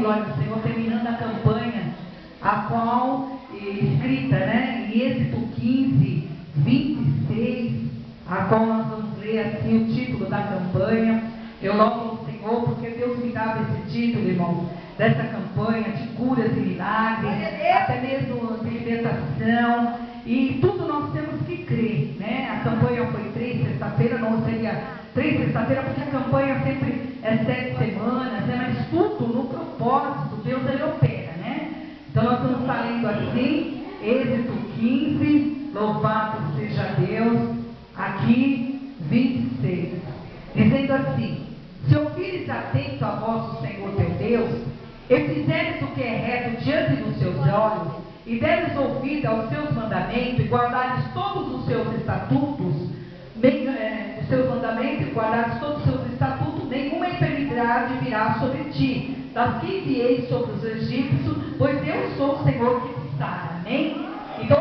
glória ao Senhor, terminando a campanha, a qual, escrita, né, em Êxodo 15, 26, a qual nós vamos ler assim o título da campanha. Eu louvo ao Senhor, porque Deus me dava esse título, irmão, dessa campanha de curas e milagres, até mesmo de libertação, e tudo nós temos que crer, né? A campanha foi 3 sexta-feira, não seria 3 sexta-feira, porque a campanha sempre é 7 semanas, né? Mas tudo no propósito, Deus ele opera, né? Então nós estamos falando assim, Êxodo 15, louvado seja Deus, aqui 26, dizendo assim: se ouvires atento a voz do Senhor teu Deus, e fizeres o que é reto diante dos seus olhos, e deres ouvido aos seus mandamentos, e guardares todos os seus estatutos, os seus mandamentos, e guardares todos os seus estatutos, nenhuma enfermidade virá sobre ti, das que enviei sobre os egípcios, pois eu sou o Senhor que te sara. Amém? Então,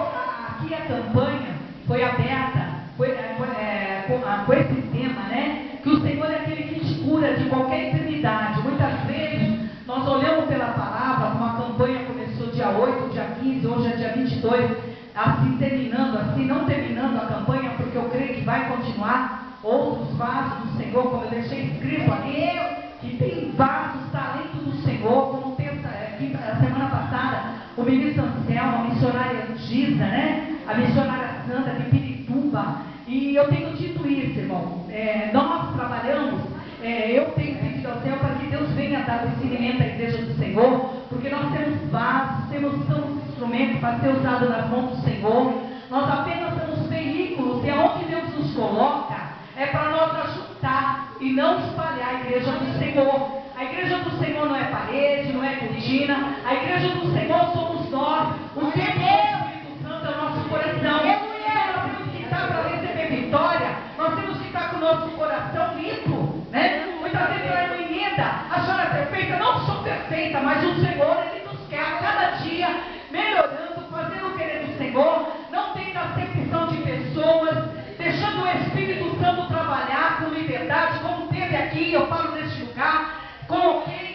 aqui a campanha foi aberta com esse tema, né? Que o Senhor é aquele que te cura de qualquer enfermidade. Muitas vezes, nós olhamos pela palavra, como a campanha começou dia 8, dia 15, hoje é dia 22, assim terminando, assim não terminando a campanha, porque eu creio que vai continuar outros vasos do Senhor, como eu deixei escrito ali, que tem vasos, talentos do Senhor, como aqui, a semana passada, o ministro Anselmo, a missionária Giza, né? A missionária Sandra de Pirituba, e eu tenho dito isso, irmão, nós trabalhamos, eu tenho pedido ao Senhor para que Deus venha dar discernimento à igreja do Senhor, porque nós temos vasos, somos instrumentos para ser usados nas mãos do Senhor, nós apenas somos veículos, e aonde Deus nos coloca, é para nós ajudar e não espalhar a igreja do Senhor. A igreja do Senhor não é parede, não é cortina, a igreja do Senhor somos nós, o templo do Espírito Santo é o nosso coração. Nós temos que estar para receber vitória, nós temos que estar com o nosso coração limpo, né? Muitas vezes ela não emenda, achando é perfeita, não sou perfeita, mas o Senhor, Ele nos quer a cada dia, melhorando, fazendo o querer do Senhor, não tendo acepção de pessoas, deixando o Espírito Santo trabalhar com liberdade, como teve aqui, eu falo neste lugar,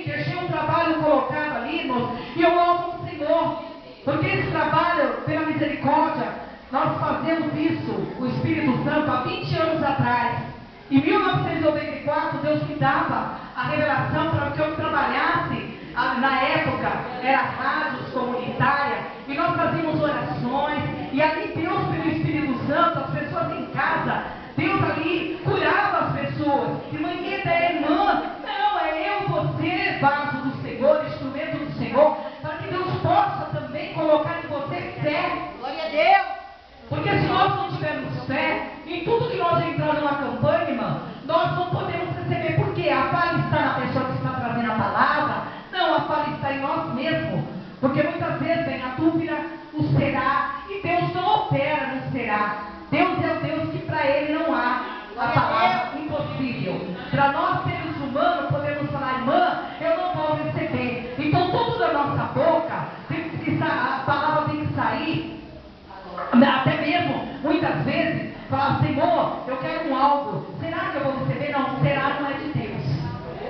deixei um trabalho colocado ali, irmãos, e eu louvo o Senhor, porque esse trabalho, pela misericórdia, nós fazemos isso, o Espírito Santo, há 20 anos atrás. Em 1994, Deus me dava a revelação para que eu trabalhasse, na época, era rádios comunitária, e nós fazíamos orações, e ali Deus, pelo Espírito Santo, as pessoas em casa, Deus ali curava as pessoas. Irmã Inês é irmã, não, é eu, você, vaso do Senhor, instrumento do Senhor, para que Deus possa também colocar em você fé. Glória a Deus! Porque se nós não tivermos fé, em tudo que nós entramos numa campanha, irmã, nós não podemos receber. Por quê? A falha está na pessoa que está trazendo a palavra? Não, a falha está em nós mesmos. Porque muitas vezes vem a dúvida, o será, e Deus não opera no será. Deus é o Deus que para Ele não há a palavra impossível. Para nós seres humanos podemos falar, irmã, eu não vou receber. Então tudo da nossa boca, a palavra tem que sair. Até mesmo, muitas vezes, falar, Senhor, eu quero um algo. Será que eu vou receber? Não, será não é de Deus.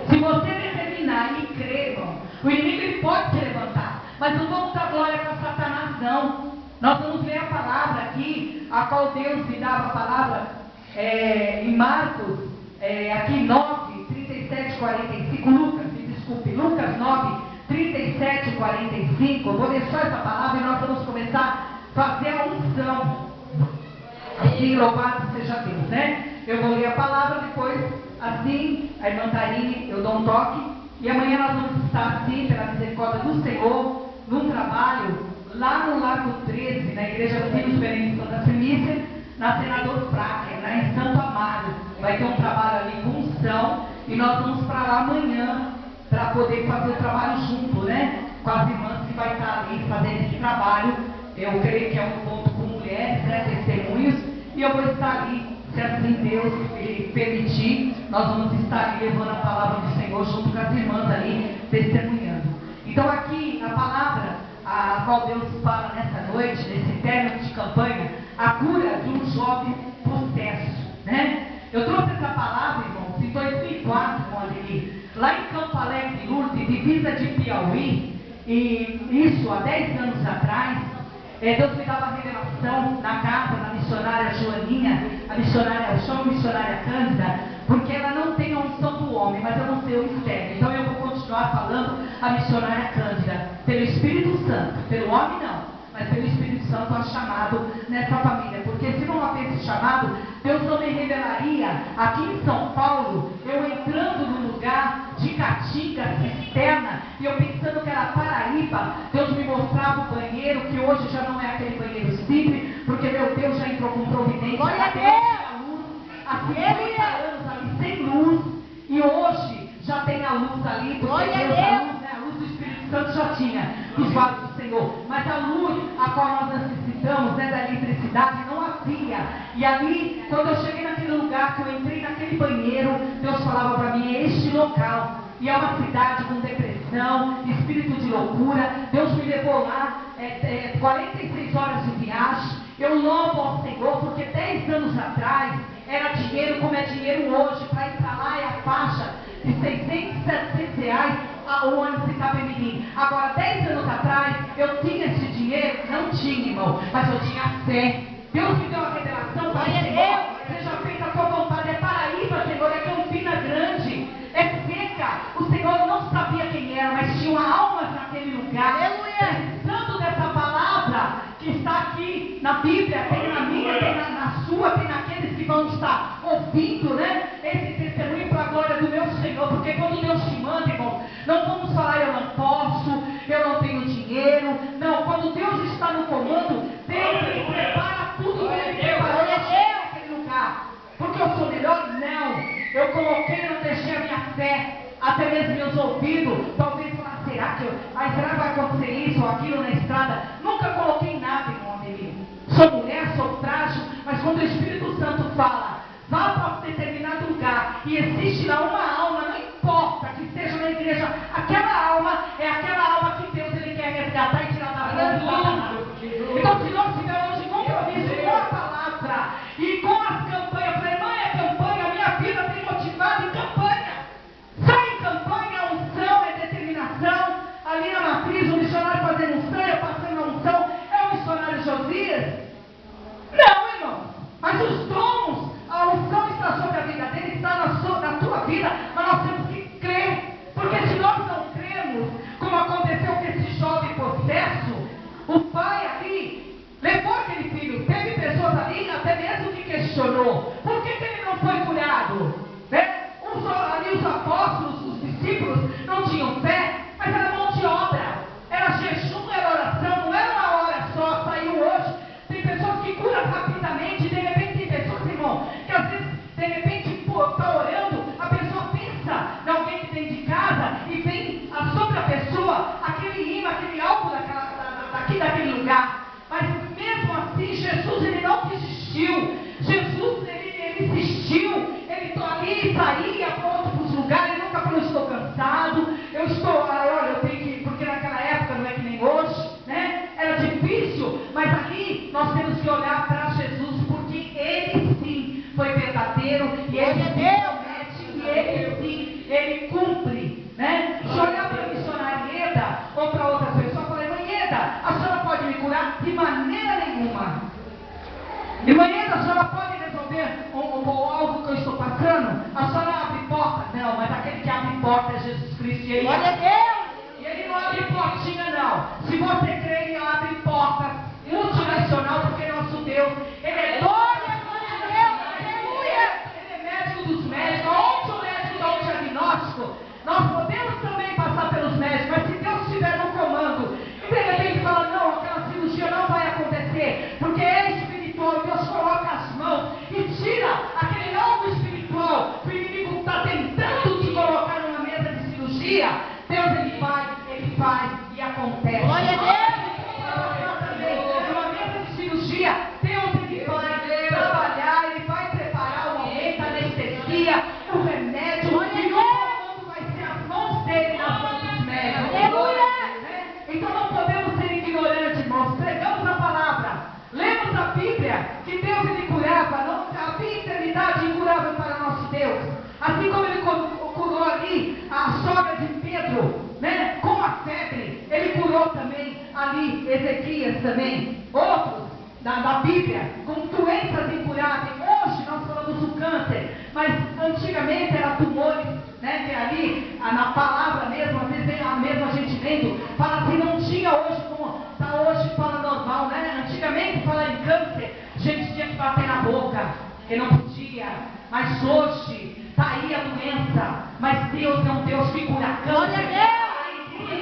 Se você determinar e crer, irmão, o inimigo ele pode se levantar. Mas não vamos dar glória para Satanás, não. Nós vamos ler a palavra aqui, a qual Deus me dava a palavra em Marcos, aqui 9, 37, 45, Lucas 9, 37, 45. Eu vou deixar essa palavra e nós vamos começar fazer a unção. Assim, louvado seja Deus, né? Eu vou ler a palavra, depois, assim, a irmã Tarine, eu dou um toque, e amanhã nós vamos estar, assim, pela misericórdia do Senhor, num trabalho, lá no Largo 13, na Igreja dos Filhos Benedito da Primícia, na Senador Fraga, lá em Santo Amaro. Vai ter um trabalho ali com unção, e nós vamos para lá amanhã, para poder fazer o trabalho junto, né? Com as irmãs que vai estar ali fazendo esse trabalho. Eu creio que é um ponto com mulheres, né, testemunhos, e eu vou estar ali, se assim Deus permitir, nós vamos estar ali levando a palavra do Senhor junto com as irmãs ali, testemunhando. Então aqui, a palavra, a qual Deus fala nessa noite, nesse término de campanha, a cura de um jovem possesso, né? Eu trouxe essa palavra, irmãos, em 2004, com a Adeli, lá em Campo Alegre, Lourdes, de divisa de Piauí, e isso há 10 anos atrás, Deus me dava revelação na casa da missionária Joaninha, a missionária, chamo missionária Cândida, porque ela não tem a unção do homem, mas eu não sei o mistério. Então eu vou continuar falando a missionária Cândida, pelo Espírito Santo, pelo homem não, mas pelo Espírito Santo há chamado nessa família, porque se não havia esse chamado, Deus não me revelaria aqui em São Paulo, eu entrando no lugar de Caatinga, cisterna, e eu pensando que era Paraíba, Deus me mostrava o banheiro, que hoje já não é aquele banheiro simples, porque meu Deus já entrou com providência, Glória a até Deus! a luz, há 50 anos ali sem luz, e hoje já tem a luz ali, porque Glória a Deus, Deus! a luz, né, a luz do Espírito Santo já tinha dos vasos do Senhor, mas a luz a qual nós necessitamos, né, da eletricidade, não havia. E ali, quando eu cheguei naquele lugar, que eu entrei naquele banheiro, Deus falava para mim: é este local. E é uma cidade com depressão, espírito de loucura. Deus me levou lá, 46 horas de viagem. Eu louvo ao Senhor, porque 10 anos atrás era dinheiro como é dinheiro hoje. Para ir para lá é a faixa de 600, 700 reais o ônibus de Itapemirim. Agora, 10 anos atrás, eu tinha esse dinheiro? Não tinha, irmão, mas eu tinha fé. Deus me deu uma revelação para o Senhor: seja feita a tua vontade. É Paraíba, Senhor, é Campina Grande, é seca. O Senhor não sabia quem era, mas tinha almas naquele lugar. Precisando dessa palavra que está aqui na Bíblia, tem na minha, tem na sua, tem naqueles que vão estar ouvindo, né? Esse testemunho para a glória do meu Senhor, porque quando Deus te manda, irmão, não vamos falar: eu não posso, eu não tenho dinheiro. Não, quando Deus está no comando, Deus ele prepara tudo que ele preparou naquele lugar. Porque eu sou melhor? Não. Eu coloquei, não deixei a minha fé, até mesmo meus ouvidos, talvez falar: será que será que vai acontecer isso ou aquilo na estrada? Nunca coloquei nada, irmão Adelino. Sou mulher, sou frágil, mas quando o Espírito Santo fala: vá para determinado lugar, e existe lá uma alma, não importa que esteja na igreja, aquela alma é aquela alma que Deus ele quer resgatar e tirar da mão de Satanás. Então, se nós tivermos hoje compromisso com a palavra e com as campanhas, eu falei: mãe, é campanha, a minha vida tem motivado em campanha. Sai em campanha, a unção é determinação. Ali na matriz, o missionário fazendo unção, eu passando a unção, é o missionário Josias? Não, irmão, mas os dons, a unção está sobre a vida dele, está na tua vida, mas nós temos que crer, porque se nós não cremos, como aconteceu com esse jovem possesso, o pai ali levou aquele filho. Teve pessoas ali até mesmo que questionou: por que ele não foi curado? Né? Ali os apóstolos, os discípulos não tinham fé, mas era mão de obra, era jejum, era oração, não era uma hora só, saiu hoje. Tem pessoas que curam rapidamente, de repente tem pessoas, irmão, que às vezes, de repente, está orando, a pessoa pensa em alguém que tem de casa e vem sobre a pessoa aquele imã, aquele álcool daquele lugar. Mas mesmo assim, Jesus ele não desistiu. Jesus ele insistiu. Ele está ali, saía pronto para os lugares. Ele nunca falou: estou cansado, eu estou, olha, eu tenho que, porque naquela época não é que nem hoje, né? Era difícil, mas ali nós temos que olhar para Jesus, porque ele sim foi verdadeiro, e ele sim promete, e ele sim, ele cumpre, né? Se olhar para a missionária Eda ou para outra pessoa, eu falei: mãe Eda, a senhora pode me curar? De maneira nenhuma. Irmã Eda, a senhora pode resolver algo que eu estou passando? A senhora abre porta? Não, mas aquele que abre porta é Jesus Cristo. E ele, Glória a Deus! E ele não abre portinha, não. Se você crê, ele abre porta multinacional, porque nosso Deus, ele é Glória a Deus! Aleluia! Ele é médico dos médicos. Onde o médico dá um diagnóstico, nós podemos também passar pelos médicos, mas se Deus estiver no comando, e de repente fala: não, aquela cirurgia não vai acontecer, porque é espiritual, Deus coloca as mãos e tira aquele algo espiritual que o inimigo está tentando te colocar numa mesa de cirurgia. Deus ele faz e acontece. Glória a Deus! Numa mesa de cirurgia, Deus ele vai trabalhar, ele vai preparar o momento, a anestesia, o remédio, e o comando vai ser as mãos dele nas mãos dos médicos. Então não podemos ser ignorantes, irmãos. Pregamos a palavra, lemos a Bíblia, que Deus ele curava, não havia eternidade incurável para nosso Deus. Assim como ele curou ali a sogra de Pedro, né? ali Ezequias também, outros da Bíblia, com doenças incuráveis. Hoje nós falamos do câncer, mas antigamente era tumores, né? Que ali, na palavra mesmo, às vezes mesmo a gente lendo, fala assim, não tinha hoje como está hoje, fala normal, né? Antigamente, falar em câncer, a gente tinha que bater na boca, que não podia, mas hoje está aí a doença, mas Deus é um Deus que cura câncer. Glória a Deus! E se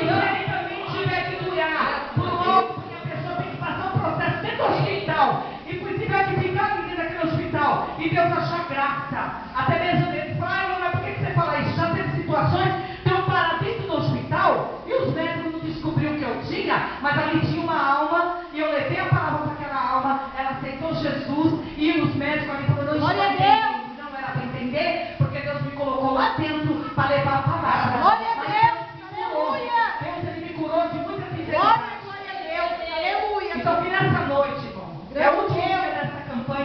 ele também tiver que curar por algo, porque a pessoa tem que passar um processo dentro do hospital, e se tiver que ficar ali naquele hospital, e Deus achar graça, até mesmo ele fala, mas por que você fala isso? Já teve situações, tem um parasita no hospital, e os médicos não descobriram o que eu tinha, mas ali tinha uma alma, e eu levei a palavra para aquela alma, ela aceitou Jesus, e os médicos ali falaram, Glória a Deus! não era para entender, porque Deus me colocou lá dentro para levar a palavra. Glória a Mas Deus! me curou. Aleluia! Deus, ele me curou de muitas Glória, enfermidades. glória a Deus! Aleluia! Então, que nessa noite, irmão, é o último dia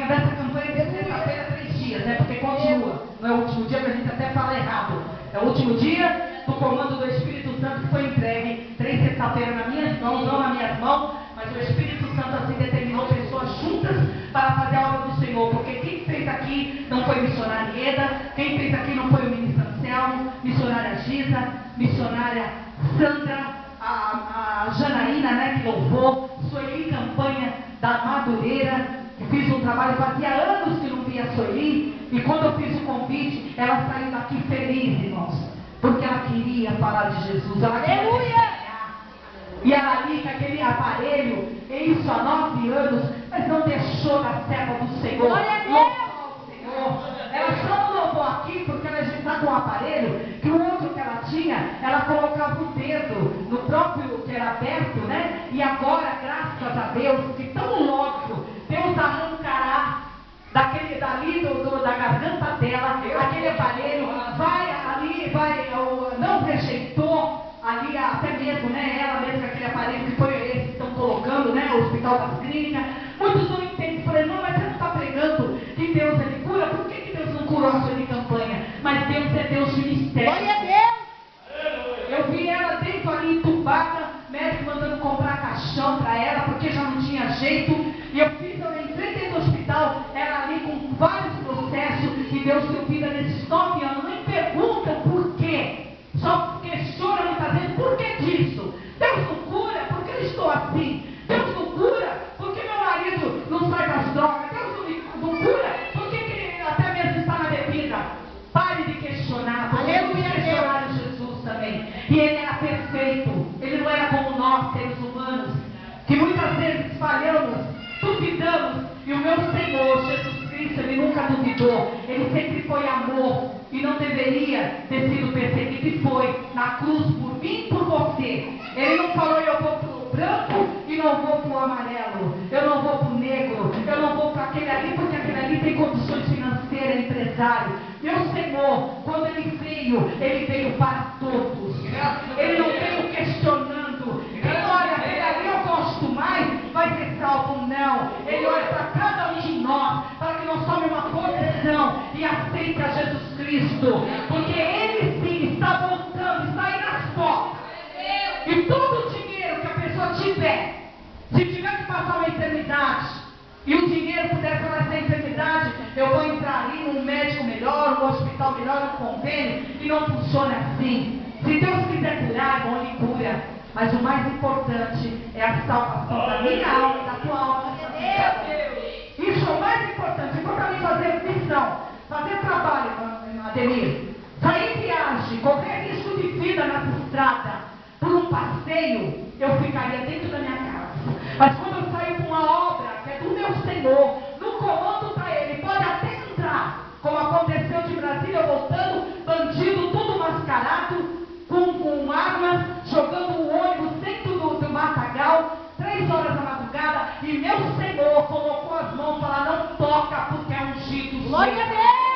dessa campanha de sexta-feira, 3 dias, né? Porque continua. Não é o último dia, que a gente até fala errado. É o último dia do comando do Espírito Santo que foi entregue 3 sexta-feiras nas minhas mãos, não nas minhas mãos, mas o Espírito Santo assim determinou pessoas juntas para fazer a obra do Senhor. Porque quem fez aqui não foi missionária Eda, quem fez aqui não foi o ministro Anselmo, missionária Giza, missionária Sandra, a Janaína, né, que louvou, Sueli Campanha da Madureira, que fiz um trabalho, fazia anos que não via a Sueli, e quando eu fiz o convite, ela saiu daqui feliz, irmãos, porque ela queria falar de Jesus, ela queria Aleluia! e ela ali com aquele aparelho, isso há 9 anos, mas não deixou da serva do Senhor. Glória a Deus! Louvou ao Senhor. Ela só não louvou aqui porque ela já está com um aparelho, que o outro que ela tinha, ela colocava o dedo no próprio que era aberto, né? E agora, graças a Deus, que tão lógico, Deus arrancará dali da garganta dela, aquele aparelho, não rejeitou ali, até mesmo, né, ela mesmo, aquele aparelho que foi esse que estão colocando, né, o Hospital das Clínicas. Muitos não entendem, falei, não, mas você não está pregando que Deus ele cura, por que Deus não curou a sua campanha? Mas Deus é Deus de mistério. Glória a Deus! Eu vi ela dentro ali entubada, médico mandando comprar caixão para ela, porque já não tinha jeito, e eu entrei dentro do hospital, ela ali com vários processos, e Deus deu vida nesses 9 anos, nem perguntam por quê. Só questiona muitas vezes por que disso. Deus não cura porque eu estou assim. Deus não cura porque meu marido não sai das drogas. Deus não cura porque ele até mesmo está na bebida. Pare de questionar. Aleluia, questionar Jesus também. E ele era perfeito. Ele não era como nós, seres humanos, que muitas vezes falhamos, duvidamos. E o meu Senhor, Jesus Cristo, ele nunca duvidou. Ele sempre foi amor. E não deveria ter sido perseguido, e foi na cruz por mim e por você. Ele não falou, eu vou para o branco e não vou para o amarelo, eu não vou para o negro, eu não vou para aquele ali, porque aquele ali tem condições financeiras, empresário. Meu Senhor, quando ele veio para todos. Ele não veio questionando. Ele olha, aquele ali eu gosto mais, vai ser salvo. Não. Ele olha para cada um de nós, para que nós tomemos uma posição e aceite a Jesus Cristo, porque Ele sim está voltando, está aí nas portas. E todo o dinheiro que a pessoa tiver, se tiver que passar uma enfermidade, e o dinheiro puder para essa enfermidade, eu vou entrar ali num médico melhor, num hospital melhor, num convênio, e não funciona assim. Se Deus quiser curar, irmão, Ele cura. Mas o mais importante é a salvação da minha alma, da tua alma. Isso é o mais importante. Então, para mim fazer missão, fazer trabalho, Ademir, sair em viagem, qualquer risco de vida nessa estrada, por um passeio, eu ficaria dentro da minha casa. Mas quando eu saio para uma obra, que é do meu Senhor, no comando para Ele, pode até entrar, como aconteceu de Brasília, voltando, bandido, tudo mascarado, com armas, jogando o ônibus dentro do matagal, 3 horas da madrugada, e meu Senhor colocou as mãos e falou, não toca, porque é ungido. Glória a Deus!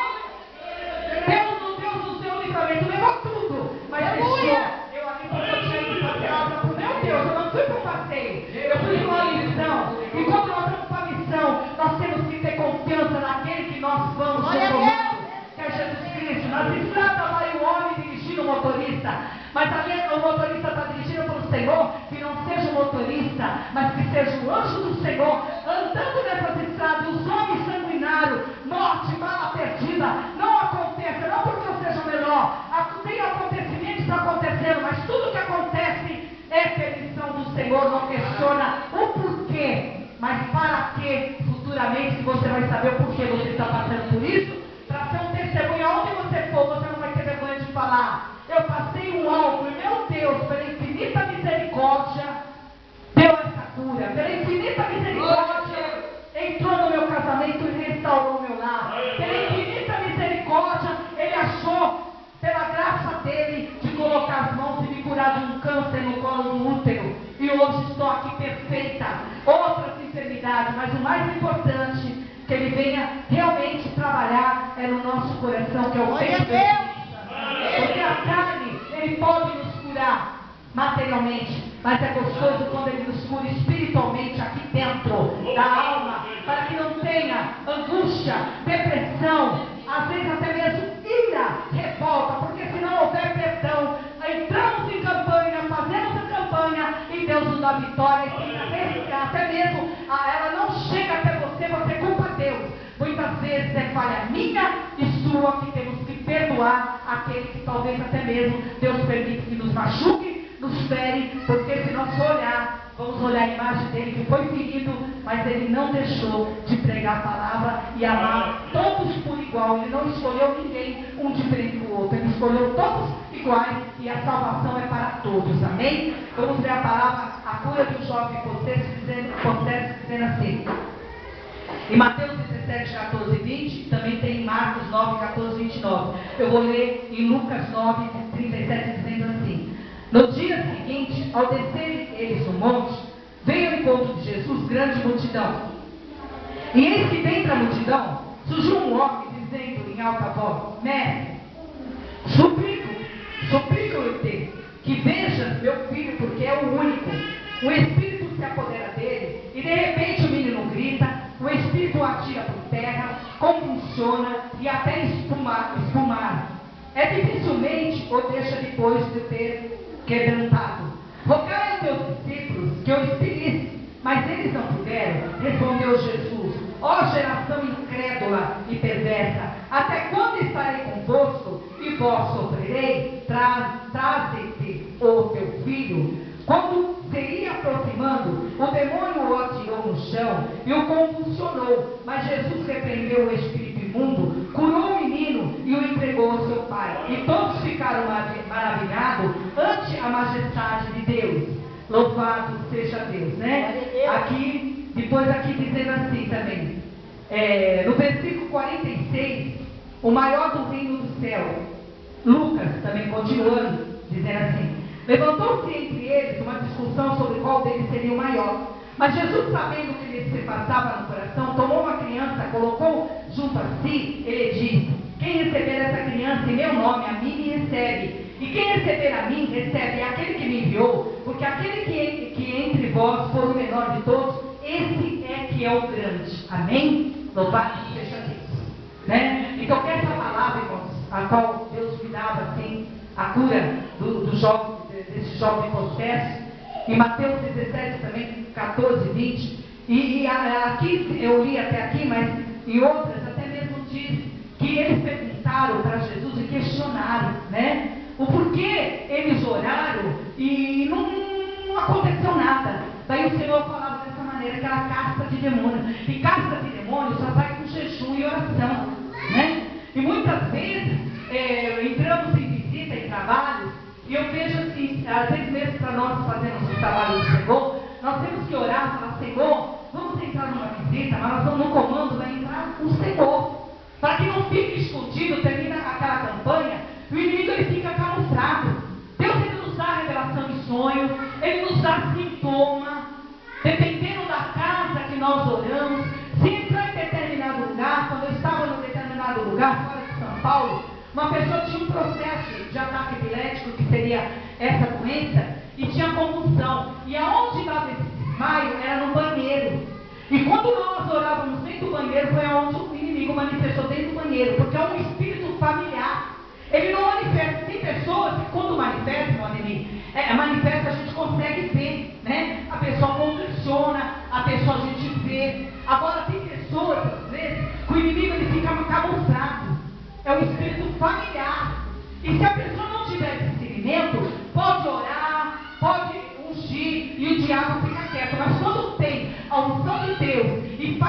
Deus nos deu o livramento, levou tudo, mas deixou. Eu aqui porque eu tinha ido fazer obra pro meu Deus, eu não fui para o passeio, eu fui para uma missão. E quando nós vamos para a missão, nós temos que ter confiança naquele que nós vamos Glória a comando, que é Jesus Cristo. Nas estradas vai o homem dirigindo o motorista, mas ali o motorista está dirigidas pelo Senhor, que não seja o motorista, mas que seja o anjo do Senhor, andando nessas estradas, os homens sanguinários, morte, bala perdida, não aconteça, não porque eu seja o melhor, tem acontecimentos acontecendo, mas tudo que acontece é permissão do Senhor, não questiona o porquê, mas para que futuramente você vai saber o porquê você está passando por isso, para ser um testemunho, aonde você for, você não vai ter vergonha de falar. Eu passei um alvo, e meu Deus, pela infinita misericórdia, deu essa cura, pela infinita misericórdia, entrou no meu casamento e restaurou o meu lar, pela infinita misericórdia, ele achou, pela graça dele, de colocar as mãos e me curar de um câncer no colo do útero, e hoje estou aqui perfeita. Outras enfermidades, mas o mais importante, que ele venha realmente trabalhar é no nosso coração, que é o peito de Deus. Porque a carne, ele pode nos curar materialmente, mas é gostoso quando ele nos cura espiritualmente aqui dentro da alma, para que não tenha angústia, depressão, às vezes até mesmo ira, revolta, porque se não houver perdão, entramos em campanha, fazemos a campanha e Deus nos dá vitória, e até mesmo ela não chega até você, você culpa Deus. Muitas vezes é falha minha e sua, que temos que perdoar aquele que talvez até mesmo Deus permite que nos machuque, nos fere, porque se nós olhar, vamos olhar a imagem dele que foi ferido, mas ele não deixou de pregar a palavra e amar todos por igual. Ele não escolheu ninguém um diferente do outro, ele escolheu todos iguais e a salvação é para todos, amém? Vamos ver a palavra, a cura do jovem Possesse dizendo assim, em Mateus 17, 14 e 20, também tem em Marcos 9, 14 e 29. Eu vou ler em Lucas 9, 37, dizendo assim: no dia seguinte, ao descerem eles no monte, veio ao encontro de Jesus grande multidão. E eis que dentre a multidão surgiu um homem dizendo em alta voz: Mestre, suplico-te que vejas meu filho, porque é o único. O espírito se apodera dele, e de repente o menino grita, o espírito o atira por terra, convulsiona e até espumar. É dificilmente o deixa depois de ter quebrantado. Rogai aos teus discípulos que o expelisse, mas eles não puderam. Respondeu Jesus: ó geração incrédula e perversa, até quando estarei convosco e vós sofrerei? Traze-te o teu filho. Quando se ia aproximando, o demônio o atirou no chão e o convulsionou, mas Jesus repreendeu o espírito imundo, curou o menino e o entregou ao seu pai. E todos ficaram maravilhados ante a majestade de Deus. Louvado seja Deus, né? Aqui, depois aqui dizendo assim também, no versículo 46, o maior do reino do céu, Lucas também continuando, dizendo assim: levantou-se entre eles uma discussão sobre qual deles seria o maior. Mas Jesus, sabendo o que lhes se passava no coração, tomou uma criança, colocou junto a si, ele disse: quem receber essa criança em meu nome, a mim me recebe. E quem receber a mim, recebe aquele que me enviou. Porque aquele que entre vós for o menor de todos, esse é que é o grande. Amém? Louvado seja Deus. Né? Então, essa palavra, irmãos, a qual Deus me dava, assim, a cura do jovem, desse jovem possesso, em Mateus 17 também, 14 e 20, e aqui eu li até aqui, mas em outras até mesmo diz que eles perguntaram para Jesus e questionaram, né, o porquê eles oraram e não aconteceu nada. Daí o Senhor falava dessa maneira, que era casta de demônio, e casta de demônio só vai com jejum e oração, né? E muitas vezes entramos em visita, em trabalhos, e eu vejo assim, às vezes mesmo para nós fazermos o trabalho do Senhor, nós temos que orar, falar: Senhor, vamos entrar numa visita, mas nós vamos no comando, vai entrar o Senhor, para que não fique escondido, termina aquela campanha, o inimigo ele fica camuflado. Deus ele nos dá revelação de sonho, ele nos dá sintoma, dependendo da casa que nós oramos. Se entrar em determinado lugar, quando eu estava em determinado lugar, fora de São Paulo, uma pessoa tinha um processo de ataque epilético, que seria essa doença, e tinha convulsão. E aonde dava esse desmaio era no banheiro. E quando nós orávamos dentro do banheiro, foi aonde o inimigo manifestou dentro do banheiro, porque é um espírito familiar. Ele não manifesta. Tem pessoas que quando manifestam, manifesta, a gente consegue ver, né? A pessoa convulsiona, a pessoa a gente vê. Agora tem pessoas, às vezes, que o inimigo ele fica camuflado. É o espírito familiar. E se a pessoa não tiver discernimento, pode orar, pode ungir e o diabo fica quieto. Mas quando tem a unção de Deus e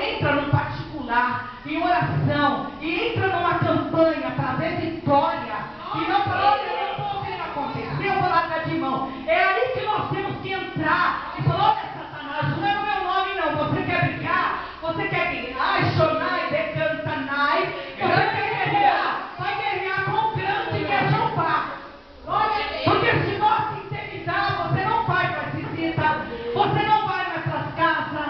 entra no particular, em oração, e entra numa campanha para ver vitória, e não para olha, eu não estou vendo acontecer, eu vou largar de mão. É aí que nós temos que entrar e falar: olha, Satanás, não é o meu nome não. Você quer brigar? Você quer guerrear? Shonai, Decantanai. Você quer guerrear? Vai guerrear com o grande que é Jeová. Porque se nós se intimidar, você não vai para as visitas, você não vai mais para as casas,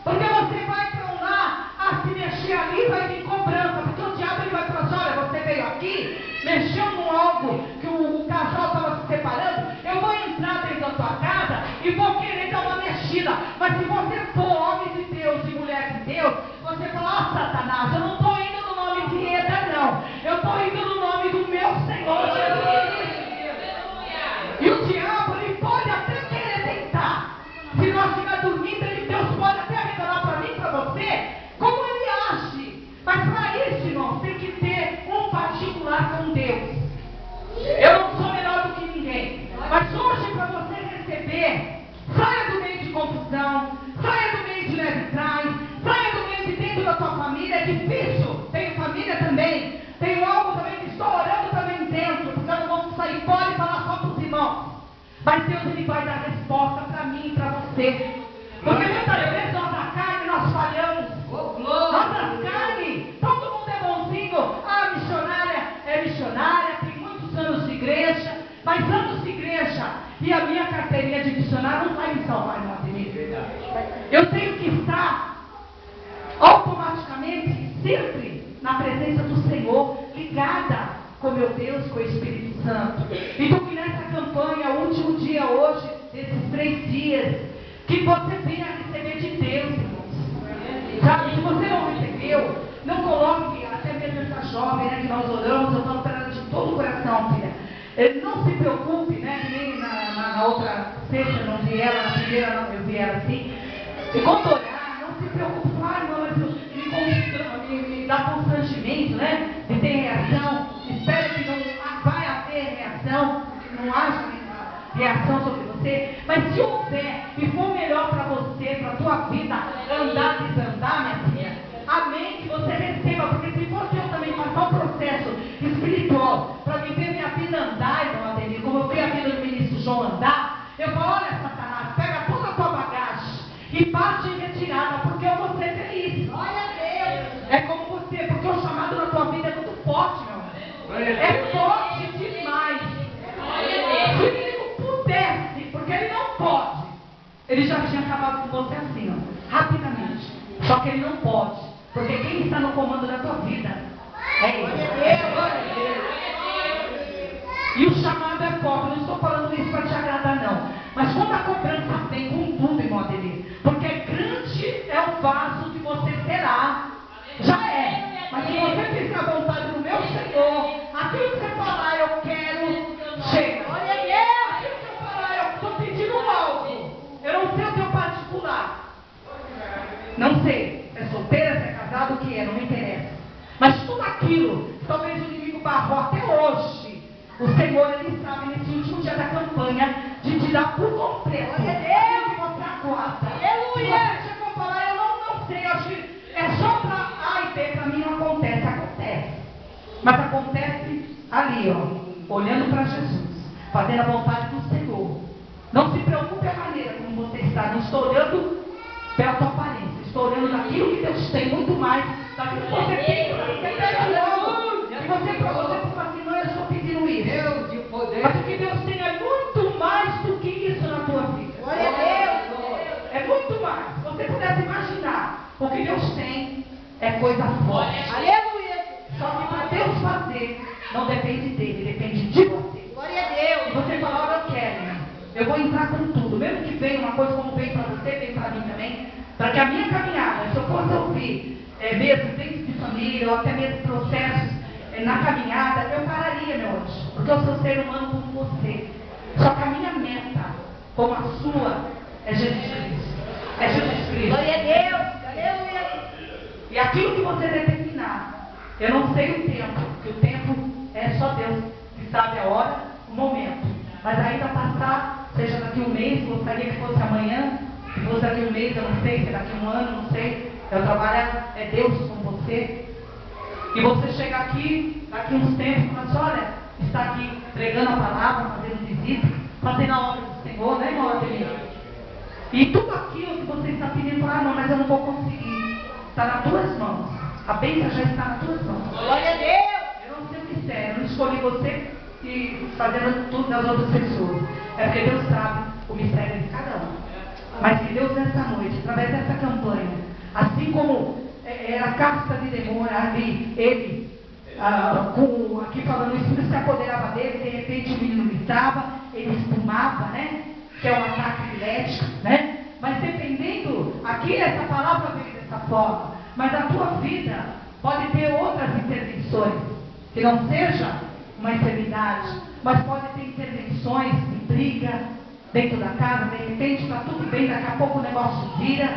porque você vai para lá a se mexer ali, vai vir cobrança, porque o diabo ele vai falar assim: olha, você veio aqui, mexeu num algo que o casal estava se separando, eu vou entrar dentro da tua casa e vou querer dar uma mexida. Mas se você for homem de Deus e mulher de Deus, você fala: ó, Satanás, eu não estou indo no nome de Eda, não, eu estou indo no nome do meu Senhor Jesus. E o diabo, ele pode até querer tentar. Se nós estiver dormindo, Deus pode até revelar para mim, para você, como ele age. Mas para isso, irmão, tem que ter um particular com Deus. Eu não sou melhor do que ninguém. Mas hoje, para você receber, saia do meio de confusão, saia do meio de leve trás, saia do meio de dentro da tua família. É difícil. Tenho família também. Tenho algo também que estou orando também dentro, porque eu não vou sair fora e falar só para os irmãos. Mas Deus ele vai dar resposta para mim e para você. Porque muitas vezes nós na carne nós falhamos. Nós na carne, todo mundo é bonzinho. Ah, missionária é missionária, tem muitos anos de igreja. Mas anos de igreja e a minha carteirinha de missionário não vai me salvar, não, eu tenho que estar automaticamente sempre na presença do Senhor, ligada com meu Deus, com o Espírito Santo. Então que nessa campanha, o último dia hoje, desses 3 dias, que você venha receber de Deus, irmãos. Sabe, se você não recebeu, não coloque, até mesmo essa jovem, né, que nós oramos, eu falo para ela de todo o coração, filha. Não se preocupe, né, nem na outra sexta não vi ela, na primeira não, eu vi ela assim. E quando orar, não se preocupe, me dá constrangimento, né? De ter reação. Espero que não vai haver reação, que não haja reação sobre você. Mas se houver e for melhor para você, para a tua vida, andar e desandar, minha filha, amém, que você receba. Porque se você também passar um processo espiritual para viver minha vida andar, irmão Ademir, como eu vi a vida do ministro João andar, eu falo: olha, Satanás, pega toda a tua bagagem e bate em retirada, porque eu vou ser feliz. Olha a Deus. É como você, porque o chamado na tua vida é muito forte, meu. É forte demais. Se o inimigo pudesse, porque ele não pode, ele já tinha acabado com você assim, ó, rapidamente. Só que ele não pode, porque quem está no comando da tua vida é ele. E o chamado é forte. Eu não estou falando isso para te agradar, não. Mas quando a cobrança vem com tudo, irmão Adelir, porque grande é o vaso que você será. Já é. Mas se você fizer a vontade do meu Senhor, aquilo que você falar, eu quero, chega. Olha aí, aquilo que eu falar, eu estou pedindo algo. Eu não sei o teu particular. Não sei. É solteira, se é casado, o que é, não me interessa. Mas tudo aquilo que talvez o inimigo barrou até hoje, o Senhor, ele sabe, nesse último dia da campanha, de te dar por completo. Olha Deus, que você aguarda. Aleluia. Se você chegou a falar, eu não sei, acho que é só para A e B, para mim não acontece. Acontece. Mas acontece ali, ó, olhando para Jesus, fazendo a vontade do Senhor. Não se preocupe a maneira como você está. Não estou olhando pela tua aparência. Estou olhando daquilo que Deus tem, muito mais daquilo que você tem. Você pede logo. E você fala assim: não, eu estou pedindo isso. Deus de poder. Mas o que Deus tem é muito mais do que isso na tua vida. Glória a Deus. É muito mais. Se você pudesse imaginar, o que Deus tem é coisa forte. Aleluia. Só que para Deus fazer, não depende dele, depende de você. Glória a Deus. Você fala: olha, eu quero, né? Eu vou entrar com tudo. Mesmo que venha uma coisa como vem para você, vem para mim também. Para que a minha caminhada, se eu fosse ouvir, mesmo dentro de família, ou até mesmo processos na caminhada, eu pararia, meu anjo. Porque eu sou ser humano como você. Só que a minha meta, como a sua, é Jesus Cristo. É Jesus Cristo. Glória a Deus. Aleluia. E aquilo que você determinar, eu não sei o tempo, porque o tempo é só Deus que sabe a hora, o momento. Mas ainda passar, seja daqui um mês, gostaria que fosse amanhã, se fosse daqui um mês, eu não sei, se daqui um ano, não sei. Eu trabalho, é Deus com você. E você chega aqui, daqui uns tempos, e fala assim, olha, está aqui pregando a palavra, fazendo visita, fazendo a obra do Senhor, né, irmão Adelino? E tudo aquilo que você está pedindo, não, mas eu não vou conseguir. Está nas tuas mãos. A bênção já está nas tuas mãos. Glória a Deus. Eu não sei o mistério, eu não escolhi você e fazendo tudo das outras pessoas. É porque Deus sabe o mistério de cada um. Mas que Deus nessa noite, através dessa campanha, assim como era a casca de demônio ali, ele, aqui falando, o Espírito se apoderava dele, de repente o menino gritava, ele espumava, né? Que é um ataque epilético, né? Mas dependendo, aqui essa palavra veio dessa forma, mas a tua vida pode ter outras intervenções, que não seja uma enfermidade, mas pode ter intervenções de briga dentro da casa, de repente está tudo bem, daqui a pouco o negócio vira,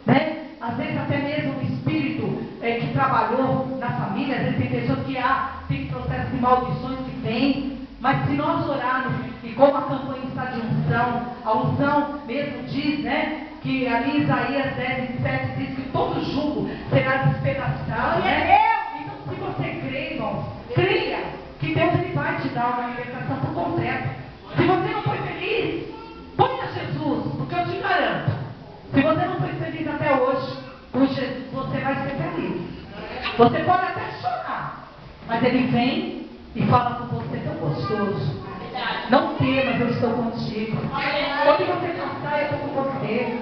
né? Às vezes até mesmo o espírito que trabalhou na família, às vezes tem pessoas que tem processo de maldições que tem, mas se nós orarmos, e como a campanha está de unção, a unção mesmo diz, né, que ali em Isaías 10, 27 diz que todo jugo será despedaçado, né? Então se você crê, irmão, creia que Deus ele vai te dar uma libertação por completo. Se você não foi feliz, ponha Jesus, porque eu te garanto, se você não foi feliz até hoje, com Jesus você vai ser feliz. Você pode até chorar, mas ele vem e fala com você tão gostoso. Não temas, eu estou contigo. Onde você passar, eu estou com você.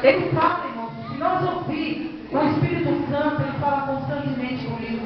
Ele fala, irmão, se nós ouvir o Espírito Santo, ele fala constantemente comigo.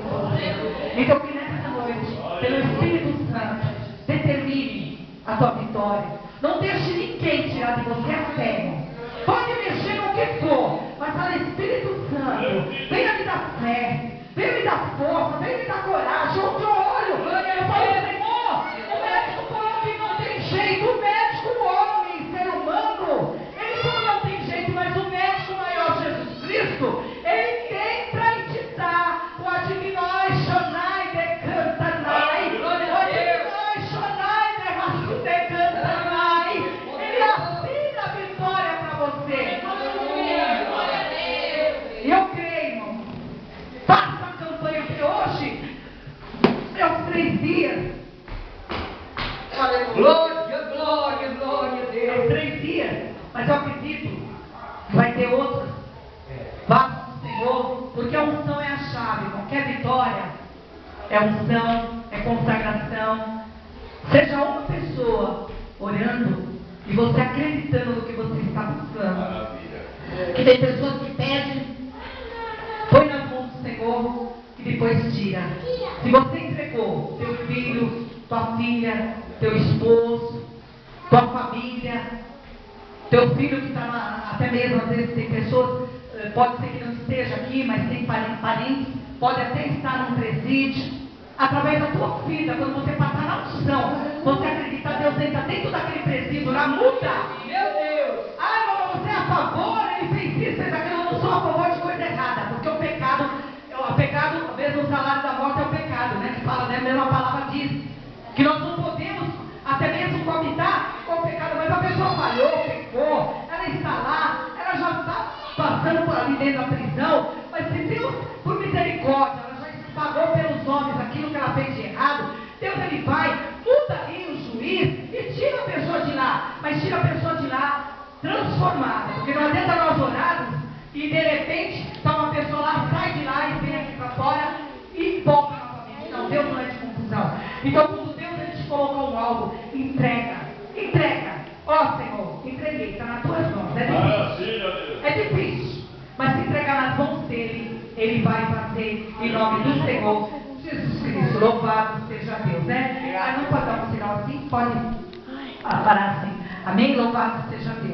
Então que nessa noite, pelo Espírito Santo, determine a tua vitória. Não deixe ninguém tirar de você a fé, irmão. Pode mexer no que for, mas fala, Espírito Santo, venha me dar fé, venha me dar força, venha me dar coragem. Onde eu olho, eu falo, Senhor, o médico falou que não tem jeito, o médico, o homem, ser humano, ele falou não tem jeito, mas o médico maior, Jesus Cristo, ele tem para te dar o adivinói, Shonai, decantanai, o adivinói, Shonai, derraço, decantanai, ele assina a vitória para você. E eu creio, irmão, faça a campanha que hoje, meus 3 dias, glória, glória, glória a Deus, 3 dias, mas eu acredito que vai ter outras. Vá com o Senhor, porque a unção é a chave. Qualquer vitória é unção, é consagração. Seja uma pessoa orando e você acreditando no que você está buscando. Que tem pessoas que pedem, põe nas mãos do Senhor e depois tira. Se você entregou teu filho, tua filha, teu esposo, tua família, teu filho que está até mesmo, às vezes tem pessoas, pode ser que não esteja aqui, mas tem parentes, pode até estar num presídio, através da tua vida, quando você passar na unção, você acredita, Deus entra dentro daquele presídio, lá muda, meu Deus, mas você é a favor, ele fez isso, fez aquilo, eu não sou a favor de coisa errada, porque o pecado, às vezes o salário da morte é o pecado, né, que fala, né, mesmo a palavra diz, que nós não podemos até mesmo coabitar com o pecado, mas a pessoa falhou, pecou, ela está lá, ela já está passando por ali dentro da prisão, mas se Deus, por misericórdia, ela já pagou pelos homens aquilo que ela fez de errado, Deus ele vai, muda ali o juiz e tira a pessoa de lá, mas tira a pessoa de lá transformada, porque não adianta nós orarmos e de repente está uma pessoa lá, sai de lá e vem aqui para fora e volta novamente. Não, Deus não é de confusão. Então quando Deus ele te colocou um alvo, entrega. Ó Senhor, entreguei, está nas tuas mãos. É difícil, mas se entregar nas mãos dele, ele vai fazer em nome do Senhor Jesus Cristo. Louvado seja Deus, né? Não pode dar um sinal assim? Pode parar assim. Amém? Louvado seja Deus.